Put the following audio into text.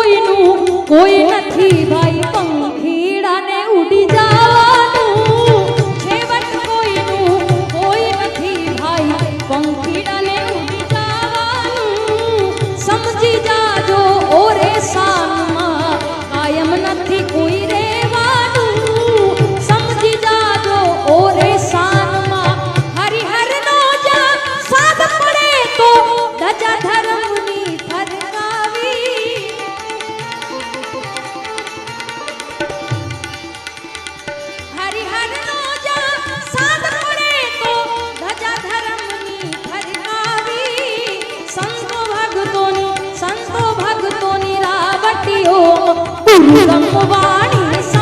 કોઈનું કોઈ નથી ભાઈ પંખીડાને ઉડી જવાનું છેવટ કોઈનું કોઈ નથી ભાઈ પંખીડાને ઉડી જવાનું સમજી જાજો ઓરે સાનમાં કાયમ નથી કોઈ રહેવાનું સમજી જાજો ઓરે સાનમાં હરિહરનો જ્યાં સાદ પડે તો ધજા ધર્મની ફરકાવી હરિહરનો જ્યાં સાદ પડે તો ધજા ધર્મની ફરકાવી સંતો ભક્તોની રાવટીઓ ગમવા